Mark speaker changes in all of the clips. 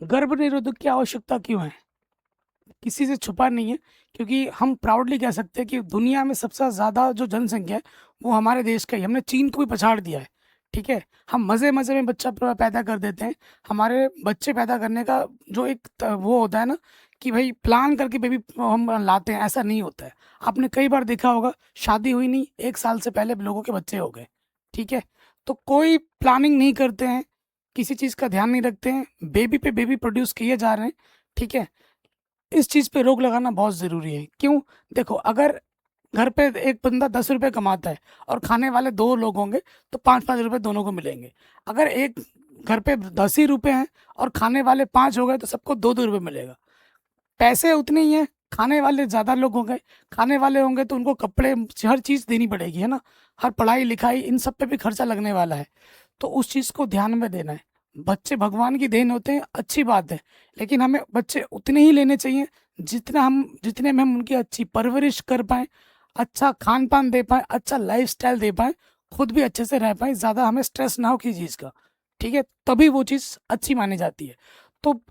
Speaker 1: गर्भ निरोधक की आवश्यकता क्यों है? किसी से छुपा नहीं है, क्योंकि हम प्राउडली कह सकते हैं कि दुनिया में सबसे ज़्यादा जो जनसंख्या है वो हमारे देश का ही। हमने चीन को भी पछाड़ दिया है। ठीक है, हम मज़े मज़े में बच्चा पैदा कर देते हैं। हमारे बच्चे पैदा करने का जो एक वो होता है ना कि भाई प्लान करके बेबी हम लाते हैं, ऐसा नहीं होता है। आपने कई बार देखा होगा, शादी हुई नहीं 1 साल से पहले लोगों के बच्चे हो गए। ठीक है, तो कोई प्लानिंग नहीं करते हैं, किसी चीज़ का ध्यान नहीं रखते हैं, बेबी पे बेबी प्रोड्यूस किए जा रहे हैं। ठीक है, इस चीज़ पे रोक लगाना बहुत ज़रूरी है। क्यों? देखो, अगर घर पे एक बंदा 10 रुपये कमाता है और खाने वाले 2 लोग होंगे तो 5-5 रुपये दोनों को मिलेंगे। अगर एक घर पे 10 ही रुपये हैं और खाने वाले 5 हो गए तो सबको 2-2 रुपये मिलेगा। पैसे उतने ही हैं, खाने वाले ज़्यादा लोग हो गए। खाने वाले होंगे तो उनको कपड़े, हर चीज़ देनी पड़ेगी, है ना? हर पढ़ाई लिखाई इन सब पे भी खर्चा लगने वाला है। तो उस चीज़ को ध्यान में देना है। बच्चे भगवान की देन होते हैं, अच्छी बात है, लेकिन हमें बच्चे उतने ही लेने चाहिए जितने में हम उनकी अच्छी परवरिश कर पाएँ, अच्छा खान-पान दे पाएँ, अच्छा लाइफ़स्टाइल दे पाएँ, खुद भी अच्छे से रह पाएँ, ज़्यादा हमें स्ट्रेस ना हो किसी चीज़ का। ठीक है? तभी वो चीज़ अच्छी मानी जाती है। तो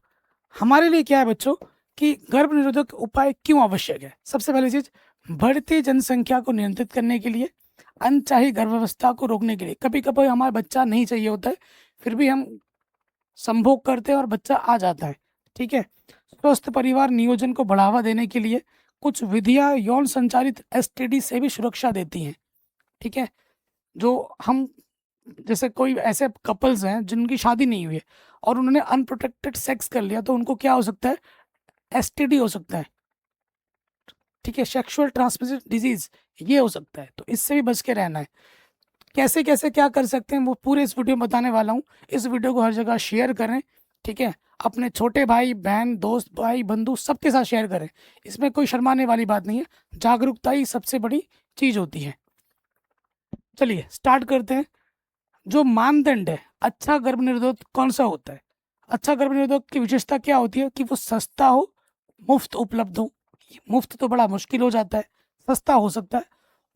Speaker 1: हमारे लिए क्या है बच्चों, कि गर्भ निरोधक उपाय क्यों आवश्यक है? सबसे पहली चीज़, बढ़ती जनसंख्या को नियंत्रित करने के लिए, अनचाही गर्भावस्था को रोकने के लिए। कभी-कभी हमारा बच्चा नहीं चाहिए होता है, फिर भी हम संभोग करते हैं और बच्चा आ जाता है। ठीक है? स्वस्थ परिवार नियोजन को बढ़ावा देने के लिए कुछ विधियाँ यौन संचालित एसटीडी से भी सुरक्षा देती हैं। ठीक है? जो हम, जैसे कोई ऐसे कपल्स हैं जिनकी शादी नहीं हुई है और उन्होंने अनप्रोटेक्टेड सेक्स कर लिया, तो उनको क्या हो सकता है? एसटीडी हो सकता है। ठीक है? सेक्सुअल ट्रांसमिटेड डिजीज़, ये हो सकता है, तो इससे भी बच के रहना है। कैसे-कैसे क्या कर सकते हैं वो पूरे इस वीडियो में बताने वाला हूँ। इस वीडियो को हर जगह शेयर करें। ठीक है? अपने छोटे भाई-बहन, दोस्त, भाई-बंधु सबके साथ शेयर करें। इसमें कोई शर्माने वाली बात नहीं है। जागरूकता ही सबसे बड़ी चीज़ होती है। चलिए स्टार्ट करते हैं। जो मानदंड है, अच्छा गर्भनिरोधक कौन-सा होता है? अच्छा गर्भनिरोधक की विशेषता क्या होती है? कि वो सस्ता हो, मुफ्त उपलब्ध हो। मुफ्त तो बड़ा मुश्किल हो जाता है, सस्ता हो सकता है,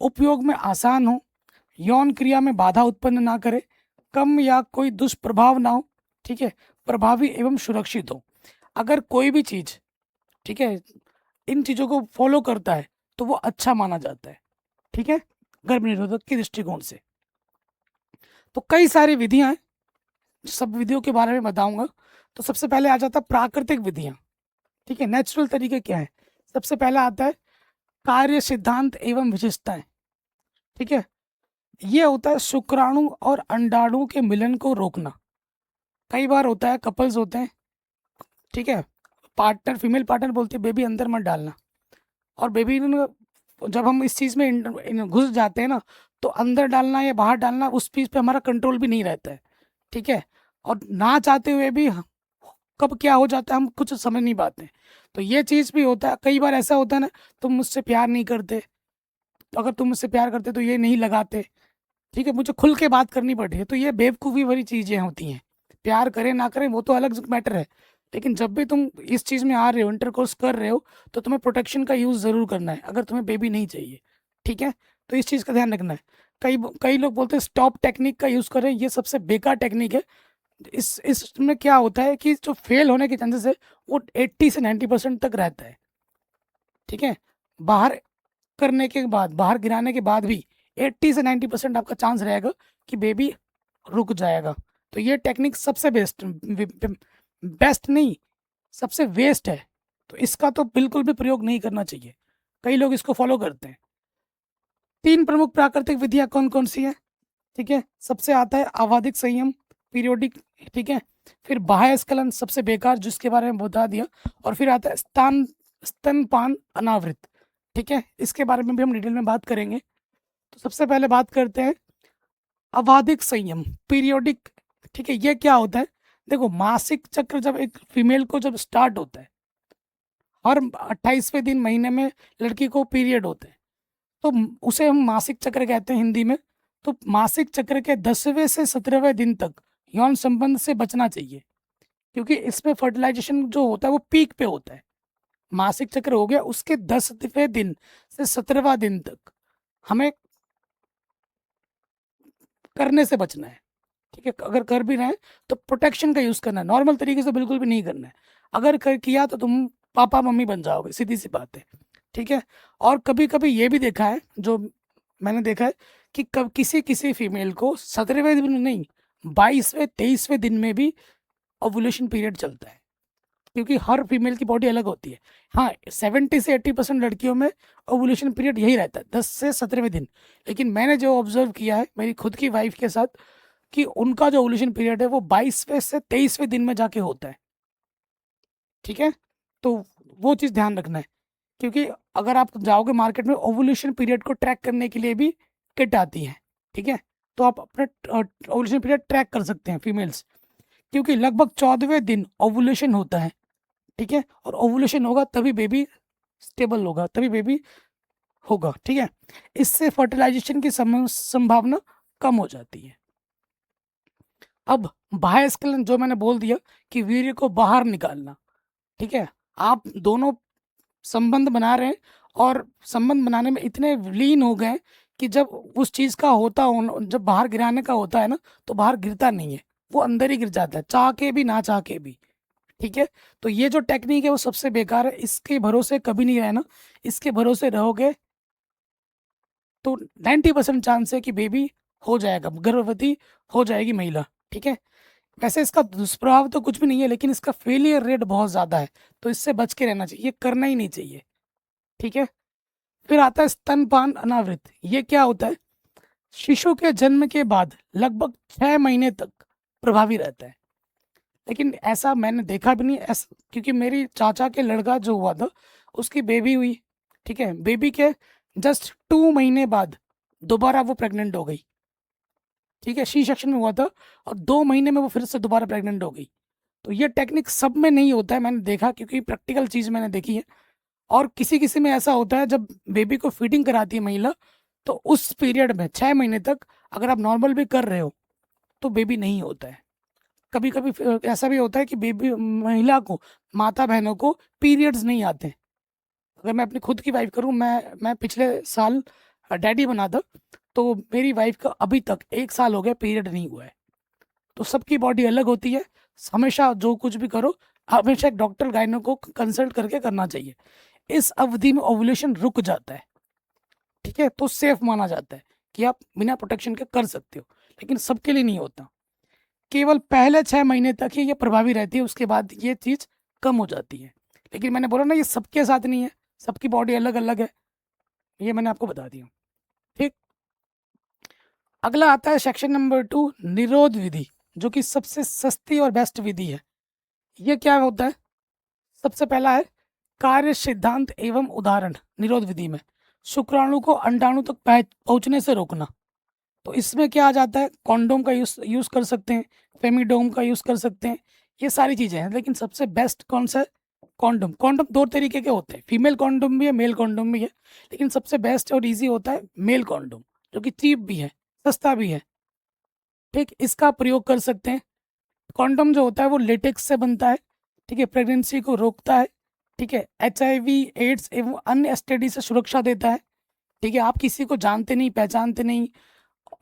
Speaker 1: उपयोग में आसान हो, यौन क्रिया में बाधा उत्पन्न ना करे, कम या कोई दुष्प्रभाव ना हो। ठीक है? प्रभावी एवं सुरक्षित हो। अगर कोई भी चीज़, ठीक है, इन चीज़ों को फॉलो करता है तो वो अच्छा माना जाता है। ठीक है? गर्भनिरोधक के दृष्टिकोण से। तो कई सारी विधियाँ हैं, सब विधियों के बारे में बताऊँगा। तो सबसे पहले आ जाता है प्राकृतिक विधियाँ। ठीक है? नेचुरल तरीके क्या है? सबसे पहला आता है कार्य सिद्धांत एवं विशेषताएँ। ठीक है? ये होता है शुक्राणु और अंडाणु के मिलन को रोकना। कई बार होता है, कपल्स होते हैं, ठीक है? पार्टनर, फीमेल पार्टनर बोलती है बेबी अंदर मत डालना, और बेबी न, जब हम इस चीज़ में घुस जाते हैं ना, तो अंदर डालना या बाहर डालना उस चीज़ पे हमारा कंट्रोल भी नहीं रहता है। ठीक है? और ना चाहते हुए भी कब क्या हो जाता है हम कुछ समझ नहीं पाते। तो ये चीज़ भी होता है। कई बार ऐसा होता है ना, तुम मुझसे प्यार नहीं करते, तो अगर तुम मुझसे प्यार करते तो ये नहीं लगाते। ठीक है? मुझे खुल के बात करनी पड़ रही है, तो ये बेवकूफ़ी भरी चीज़ें होती हैं। प्यार करें ना करें वो तो अलग मैटर है, लेकिन जब भी तुम इस चीज़ में आ रहे हो, इंटरकोर्स कर रहे हो, तो तुम्हें प्रोटेक्शन का यूज़ ज़रूर करना है, अगर तुम्हें बेबी नहीं चाहिए। ठीक है? तो इस चीज़ का ध्यान रखना है। कई लोग बोलते हैं स्टॉप टेक्निक का यूज़ करें, ये सबसे बेकार टेक्निक है। इसमें क्या होता है कि जो फेल होने के चांसेस है वो 80 से 90% तक रहता है। ठीक है? बाहर करने के बाद, बाहर गिराने के बाद भी 80 से 90% आपका चांस रहेगा कि बेबी रुक जाएगा। तो ये टेक्निक सबसे बेस्ट नहीं, सबसे वेस्ट है। तो इसका तो बिल्कुल भी प्रयोग नहीं करना चाहिए। कई लोग इसको फॉलो करते हैं। 3 प्रमुख प्राकृतिक विधियाँ कौन-कौन सी हैं? ठीक है? सबसे आता है आवधिक संयम, पीरियोडिक। ठीक है? फिर बाह्य स्खलन सबसे बेकार, जिसके बारे में बता दिया। और फिर आता है स्तनपान अनावृत। ठीक है? इसके बारे में भी हम डिटेल में बात करेंगे। तो सबसे पहले बात करते हैं अबाधिक संयम, पीरियोडिक। ठीक है? ये क्या होता है? देखो, मासिक चक्र जब एक फीमेल को जब स्टार्ट होता है, हर 28वें दिन महीने में लड़की को पीरियड होते हैं, तो उसे हम मासिक चक्र कहते हैं हिंदी में। तो मासिक चक्र के 10वें से 17वें दिन तक यौन संबंध से बचना चाहिए, क्योंकि इसमें फर्टिलाइजेशन जो होता है वो पीक पे होता है। मासिक चक्र हो गया, उसके 10वें दिन से 17वां दिन तक हमें करने से बचना है। ठीक है, अगर कर भी रहे हैं तो प्रोटेक्शन का यूज़ करना है, नॉर्मल तरीके से बिल्कुल भी नहीं करना है। अगर कर किया तो तुम पापा मम्मी बन जाओगे, सीधी सी बात है। ठीक है, और कभी कभी ये भी देखा है, जो मैंने देखा है कि कब किसी किसी फीमेल को 17वें दिन नहीं, 22वें 23वें दिन में भी ओवुलेशन पीरियड चलता है, क्योंकि हर फीमेल की बॉडी अलग होती है। हाँ, 70 से 80% लड़कियों में ओवुलेशन पीरियड यही रहता है, 10 से 17वें दिन। लेकिन मैंने जो ऑब्जर्व किया है मेरी खुद की वाइफ के साथ, कि उनका जो ओवुलेशन पीरियड है वो 22वें से 23वें दिन में जाके होता है। ठीक है, तो वो चीज़ ध्यान रखना है, क्योंकि अगर आप जाओगे मार्केट में, ओवुलेशन पीरियड को ट्रैक करने के लिए भी किट आती है। ठीक है, तो आप अपना ओवुलेशन पीरियड ट्रैक कर सकते हैं फीमेल्स, क्योंकि लगभग 14वें दिन ओवुलेशन होता है। ठीक है, और ओवुलेशन होगा तभी बेबी स्टेबल होगा, तभी बेबी होगा। ठीक है, इससे फर्टिलाइजेशन की संभावना कम हो जाती है। अब बाह्य स्खलन जो मैंने बोल दिया कि वीर्य को बाहर निकालना। ठीक है, आप दोनों संबंध बना रहे हैं और संबंध बनाने में इतने लीन हो गए कि जब उस चीज़ का होता हो, जब बाहर गिराने का होता है ना, तो बाहर गिरता नहीं है, वो अंदर ही गिर जाता है, चाह के भी ना चाह के भी। ठीक है, तो ये जो टेक्निक है वो सबसे बेकार है, इसके भरोसे कभी नहीं रहना। इसके भरोसे रहोगे तो 90% चांस है कि बेबी हो जाएगा, गर्भवती हो जाएगी महिला। ठीक है, वैसे इसका दुष्प्रभाव तो कुछ भी नहीं है, लेकिन इसका फेलियर रेट बहुत ज़्यादा है, तो इससे बच के रहना चाहिए, ये करना ही नहीं चाहिए। ठीक है, फिर आता है स्तनपान अनावृत। ये क्या होता है? शिशु के जन्म के बाद लगभग 6 महीने तक प्रभावी रहता है, लेकिन ऐसा मैंने देखा भी नहीं ऐसा, क्योंकि मेरी चाचा के लड़का जो हुआ था उसकी बेबी हुई। ठीक है, बेबी के जस्ट 2 महीने बाद दोबारा वो प्रेग्नेंट हो गई। ठीक है, सी सेक्शन में हुआ था, और 2 महीने में वो फिर से दोबारा प्रेग्नेंट हो गई। तो ये टेक्निक सब में नहीं होता है, मैंने देखा, क्योंकि प्रैक्टिकल चीज़ मैंने देखी है। और किसी किसी में ऐसा होता है, जब बेबी को फीडिंग कराती है महिला, तो उस पीरियड में 6 महीने तक अगर आप नॉर्मल भी कर रहे हो तो बेबी नहीं होता है। कभी कभी ऐसा भी होता है कि बेबी महिला को, माता बहनों को पीरियड्स नहीं आते। अगर मैं अपनी खुद की वाइफ करूँ, मैं पिछले साल डैडी बना था, तो मेरी वाइफ का अभी तक 1 साल हो गया पीरियड नहीं हुआ है। तो सबकी बॉडी अलग होती है, हमेशा जो कुछ भी करो हमेशा एक डॉक्टर गाइनो को कंसल्ट करके करना चाहिए। इस अवधि में ओवुलेशन रुक जाता है। ठीक है, तो सेफ माना जाता है कि आप बिना प्रोटेक्शन के कर सकते हो, लेकिन सबके लिए नहीं होता। केवल पहले 6 महीने तक ही ये प्रभावी रहती है, उसके बाद ये चीज़ कम हो जाती है। लेकिन मैंने बोला ना, ये सबके साथ नहीं है, सबकी बॉडी अलग अलग है, ये मैंने आपको बता दिया। ठीक, अगला आता है सेक्शन नंबर 2, निरोध विधि, जो कि सबसे सस्ती और बेस्ट विधि है। ये क्या होता है? सबसे पहला है कार्य सिद्धांत एवं उदाहरण। निरोध विधि में शुक्राणु को अंडाणु तक पहुंचने से रोकना। तो इसमें क्या आ जाता है? कॉन्डोम का यूज़ कर सकते हैं, फेमिडोम का यूज़ कर सकते हैं, ये सारी चीज़ें हैं। लेकिन सबसे बेस्ट कौन सा है? कॉन्डोम। कॉन्डोम 2 तरीके के होते हैं, फीमेल कॉन्डोम भी है, मेल कॉन्डोम भी है, लेकिन सबसे बेस्ट और ईजी होता है मेल कॉन्डोम, जो कि चीप भी है, सस्ता भी है। ठीक, इसका प्रयोग कर सकते हैं। कॉन्डोम जो होता है वो लेटेक्स से बनता है। ठीक है, प्रेगनेंसी को रोकता है। ठीक है, HIV एड्स एवं अन्य STD से सुरक्षा देता है। ठीक है, आप किसी को जानते नहीं, पहचानते नहीं,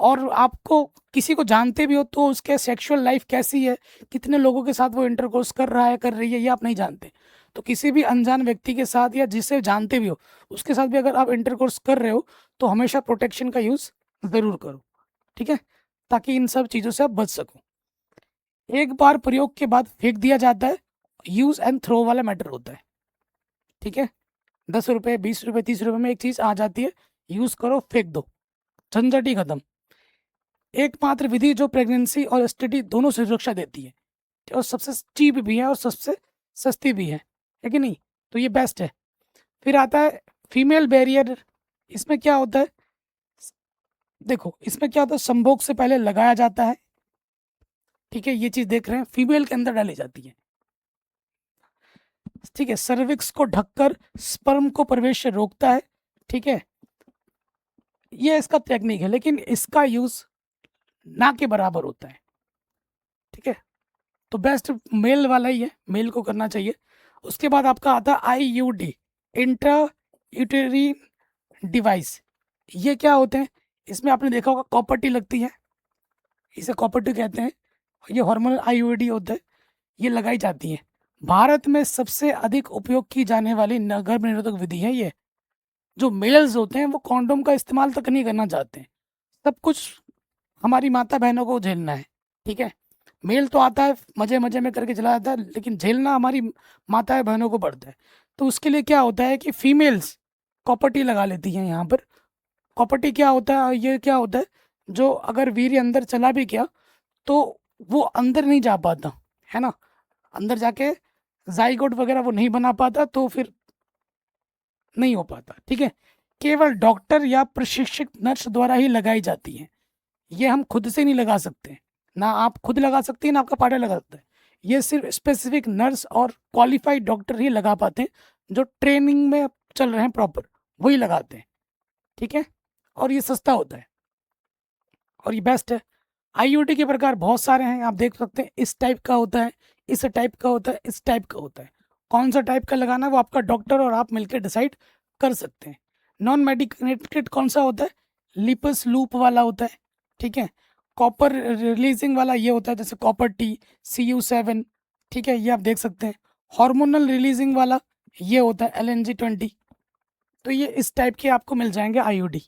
Speaker 1: और आपको किसी को जानते भी हो तो उसके सेक्सुअल लाइफ कैसी है, कितने लोगों के साथ वो इंटरकोर्स कर रहा है, कर रही है, ये आप नहीं जानते। तो किसी भी अनजान व्यक्ति के साथ या जिसे जानते भी हो उसके साथ भी अगर आप इंटरकोर्स कर रहे हो तो हमेशा प्रोटेक्शन का यूज़ ज़रूर करो। ठीक है, ताकि इन सब चीज़ों से आप बच सको। एक बार प्रयोग के बाद फेंक दिया जाता है, यूज़ एंड थ्रो वाला मैटर होता है। ठीक है, 10 रुपये 20 रुपये 30 रुपये में एक चीज़ आ जाती है, यूज़ करो फेंक दो, झंझट ही खत्म। एकमात्र विधि जो प्रेगनेंसी और STD दोनों से सुरक्षा देती है, और सबसे चीप भी है और सबसे सस्ती भी है कि नहीं? तो ये बेस्ट है। फिर आता है फीमेल बैरियर। इसमें क्या होता है? देखो, इसमें क्या होता है, संभोग से पहले लगाया जाता है। ठीक है, ये चीज़ देख रहे हैं, फीमेल के अंदर डाली जाती है। ठीक है, सर्विक्स को ढककर स्पर्म को प्रवेश से रोकता है। ठीक है, ये इसका टेक्निक है, लेकिन इसका यूज़ ना के बराबर होता है। ठीक है, तो बेस्ट मेल वाला ही है, मेल को करना चाहिए। उसके बाद आपका आता है IUD, इंट्रा यूटेरी डिवाइस। ये क्या होते हैं? इसमें आपने देखा होगा कॉपर टी लगती है, इसे कॉपर टी कहते हैं। ये हार्मोनल आईयूडी होता है, ये लगाई जाती है। भारत में सबसे अधिक उपयोग की जाने वाली गर्भ निरोधक विधि है ये। जो मेल्स होते हैं वो कॉन्डोम का इस्तेमाल तक नहीं करना चाहते हैं, सब कुछ हमारी माता बहनों को झेलना है, ठीक है। मेल तो आता है मजे मजे में करके चला जाता है, लेकिन झेलना हमारी माता बहनों को पड़ता है। तो उसके लिए क्या होता है कि फीमेल्स कॉपर टी लगा लेती हैं यहाँ पर। कॉपर टी क्या होता है, ये क्या होता है, जो अगर वीर्य अंदर चला भी गया तो वो अंदर नहीं जा पाता, है ना, अंदर जाके जाइगोट वगैरह वो नहीं बना पाता, तो फिर नहीं हो पाता, ठीक है। केवल डॉक्टर या प्रशिक्षित नर्स द्वारा ही लगाई जाती है। ये हम खुद से नहीं लगा सकते, ना आप खुद लगा सकते हैं ना आपका पार्टनर लगा सकता है। ये सिर्फ स्पेसिफिक नर्स और क्वालिफाइड डॉक्टर ही लगा पाते हैं, जो ट्रेनिंग में चल रहे हैं प्रॉपर, वही लगाते हैं, ठीक है। और ये सस्ता होता है और ये बेस्ट है। आईयूडी के प्रकार बहुत सारे हैं, आप देख सकते हैं, इस टाइप का होता है, इस टाइप का होता है, इस टाइप का होता है। कौन सा टाइप का लगाना है वो आपका डॉक्टर और आप मिलकर डिसाइड कर सकते हैं। नॉन मेडिकेटेड कौन सा होता है, लिपस लूप वाला होता है, ठीक है। कॉपर रिलीजिंग वाला ये होता है, जैसे कॉपर टी, CU7, ठीक है, ये आप देख सकते हैं। हार्मोनल रिलीजिंग वाला ये होता है LNG-20। तो ये इस टाइप के आपको मिल जाएंगे आईयूडी।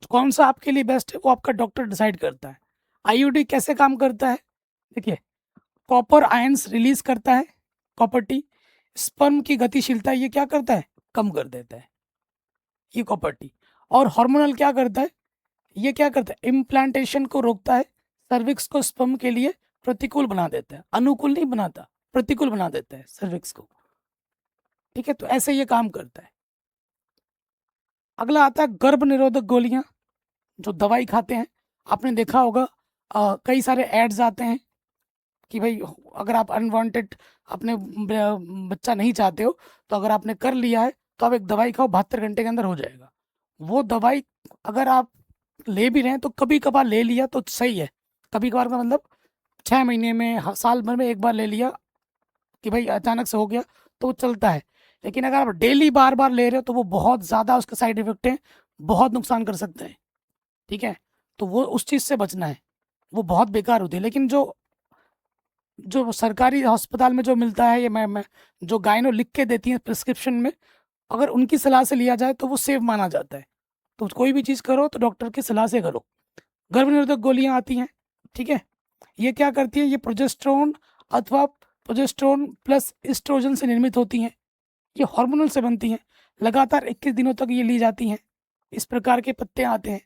Speaker 1: कौन सा आपके लिए बेस्ट है वो आपका डॉक्टर डिसाइड करता है। आईयूडी कैसे काम करता है, देखिए, कॉपर आयंस रिलीज करता है कॉपर टी। स्पर्म की गतिशीलता ये क्या करता है, कम कर देता है ये कॉपर टी। और हार्मोनल क्या करता है, ये क्या करता है, इम्प्लांटेशन को रोकता है, सर्विक्स को स्पर्म के लिए प्रतिकूल बना देता है, अनुकूल नहीं बनाता, प्रतिकूल बना देता है सर्विक्स को, ठीक है। तो ऐसे ये काम करता है। अगला आता है गर्भ निरोधक गोलियां, जो दवाई खाते हैं। आपने देखा होगा कई सारे एड्स आते हैं कि भाई अगर आप अनवांटेड अपने बच्चा नहीं चाहते हो, तो अगर आपने कर लिया है तो आप एक दवाई खाओ, 72 घंटे के अंदर हो जाएगा। वो दवाई अगर आप ले भी रहे हैं तो कभी कभार ले लिया तो सही है, कभी कभार का मतलब 6 महीने में, साल भर में एक बार ले लिया कि भाई अचानक से हो गया तो वो चलता है। लेकिन अगर आप डेली बार बार ले रहे हो तो वो बहुत ज़्यादा उसके साइड इफेक्ट हैं, बहुत नुकसान कर सकते हैं, ठीक है। तो वो उस चीज़ से बचना है, वो बहुत बेकार होती है। लेकिन जो जो सरकारी अस्पताल में जो मिलता है, ये मैं जो गायनो लिख के देती हैं प्रिस्क्रिप्शन में, अगर उनकी सलाह से लिया जाए तो वो सेफ माना जाता है। तो कोई भी चीज़ करो तो डॉक्टर की सलाह से करो। गर्भ निरोधक गोलियां आती हैं, ठीक है। ये क्या करती है, ये प्रोजेस्टेरोन अथवा प्रोजेस्टेरोन प्लस एस्ट्रोजन से निर्मित होती हैं। ये हार्मोनल से बनती हैं, लगातार 21 दिनों तक ये ली जाती हैं। इस प्रकार के पत्ते आते हैं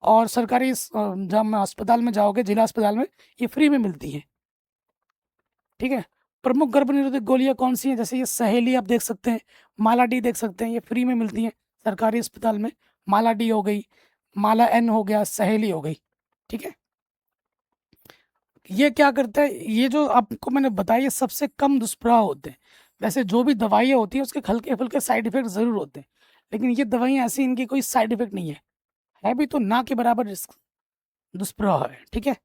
Speaker 1: और सरकारी जब अस्पताल में जाओगे, जिला अस्पताल में, ये फ्री में मिलती हैं, ठीक है। प्रमुख गर्भ निरोधक गोलियां कौन सी हैं, जैसे ये सहेली आप देख सकते हैं, माला डी देख सकते हैं, ये फ्री में मिलती हैं सरकारी अस्पताल में। माला डी हो गई, माला एन हो गया, सहेली हो गई, ठीक है। ये क्या करता है, ये जो आपको मैंने बताया ये सबसे कम दुष्प्रभाव होते हैं। वैसे जो भी दवाइयाँ होती हैं उसके हल्के फुल्के साइड इफेक्ट ज़रूर होते हैं, लेकिन ये दवाइयाँ ऐसी, इनकी कोई साइड इफेक्ट नहीं है भी तो ना के बराबर दुष्प्रभाव है, ठीक है।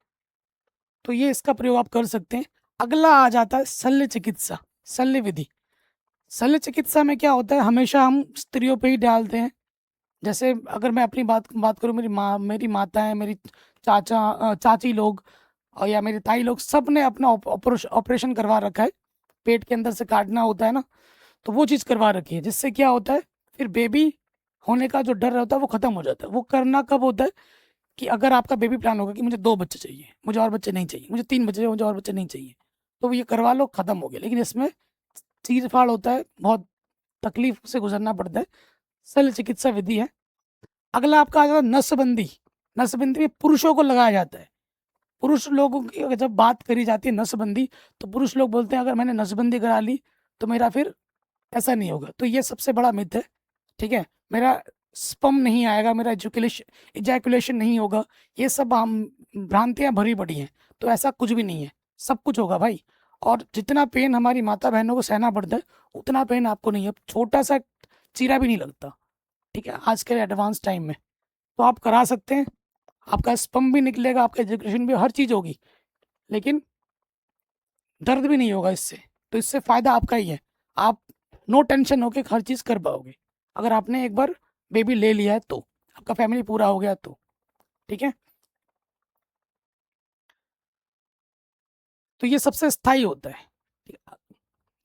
Speaker 1: तो ये इसका प्रयोग आप कर सकते हैं। अगला आ जाता है शल्य चिकित्सा, शल्य विधि। शल्य चिकित्सा में क्या होता है, हमेशा हम स्त्रियों पे ही डालते हैं। जैसे अगर मैं अपनी बात बात करूँ, मेरी माता है, मेरी चाची लोग और या मेरी ताई लोग, सब ने अपना ऑपरेशन करवा रखा है। पेट के अंदर से काटना होता है ना, तो वो चीज़ करवा रखी है, जिससे क्या होता है, फिर बेबी होने का जो डर रहता है वो ख़त्म हो जाता है। वो करना कब होता है कि अगर आपका बेबी प्लान होगा कि मुझे 2 बच्चे चाहिए, मुझे और बच्चे नहीं चाहिए, मुझे 3 बच्चे चाहिए, मुझे और बच्चे नहीं चाहिए, तो ये करवा लो, ख़त्म हो गया। लेकिन इसमें चीर-फाड़ होता है, बहुत तकलीफ से गुजरना पड़ता है। शल्य चिकित्सा विधि है। अगला आपका आ जाता है नसबंदी। नसबंदी में पुरुषों को लगाया जाता है। पुरुष लोगों की अगर जब बात करी जाती है नसबंदी, तो पुरुष लोग बोलते हैं अगर मैंने नसबंदी करा ली तो मेरा फिर ऐसा नहीं होगा। तो ये सबसे बड़ा मिथ है, ठीक है। मेरा स्पर्म नहीं आएगा, मेरा इजैकुलेशन नहीं होगा, ये सब हम भ्रांतियाँ भरी पड़ी हैं। तो ऐसा कुछ भी नहीं है, सब कुछ होगा भाई। और जितना पेन हमारी माता बहनों को सहना पड़ता है, उतना पेन आपको नहीं है। छोटा सा चीरा भी नहीं लगता, ठीक है, आज के एडवांस टाइम में। तो आप करा सकते हैं, आपका स्पर्म भी निकलेगा, आपका एजुकेशन भी, हर चीज़ होगी, लेकिन दर्द भी नहीं होगा इससे। तो इससे फ़ायदा आपका ही है। आप नो टेंशन होके हर चीज़ कर पाओगे, अगर आपने एक बार बेबी ले लिया है तो, आपका फैमिली पूरा हो गया तो, ठीक है। तो ये सबसे स्थायी होता है।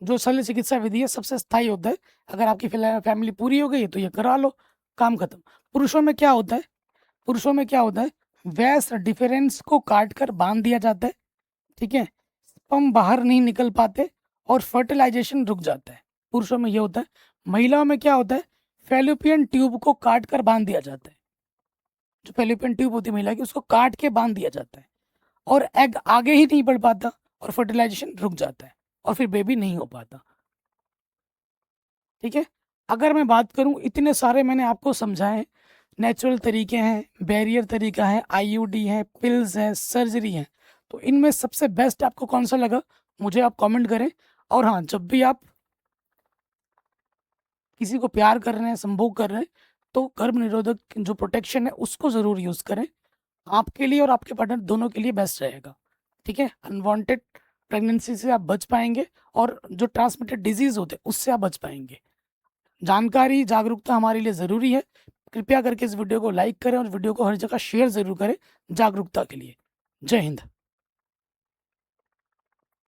Speaker 1: जो शल्य चिकित्सा विधि है सबसे स्थायी होता है। अगर आपकी फैमिली पूरी हो गई है तो ये करा लो, काम खत्म। पुरुषों में क्या होता है? पुरुषों में क्या होता है? वैस डिफरेंस को काट कर बांध दिया जाता है, ठीक है, स्पर्म बाहर नहीं निकल पाते और फर्टिलाइजेशन रुक जाता है। पुरुषों में ये होता है। महिलाओं में क्या होता है? फैलोपियन ट्यूब को काट कर बांध दिया जाता है। जो फैलोपियन ट्यूब होती है महिला की, उसको काट के बांध दिया जाता है और एग आगे ही नहीं बढ़ पाता और फर्टिलाइजेशन रुक जाता है और फिर बेबी नहीं हो पाता, ठीक है। अगर मैं बात करूं, इतने सारे मैंने आपको समझाए, नेचुरल तरीके हैं, बैरियर तरीका है, आईयूडी है, पिल्स है, सर्जरी है, तो इनमें सबसे बेस्ट आपको कौन सा लगा मुझे आप कमेंट करें। और हाँ, जब भी आप किसी को प्यार कर रहे हैं, संभोग कर रहे हैं, तो गर्भ निरोधक जो प्रोटेक्शन है उसको ज़रूर यूज़ करें। आपके लिए और आपके पार्टनर दोनों के लिए बेस्ट रहेगा, ठीक है। अनवांटेड प्रेगनेंसी से आप बच पाएंगे और जो ट्रांसमिटेड डिजीज़ होते हैं उससे आप बच पाएंगे। जानकारी, जागरूकता हमारे लिए ज़रूरी है। कृपया करके इस वीडियो को लाइक करें और वीडियो को हर जगह शेयर ज़रूर करें जागरूकता के लिए। जय हिंद।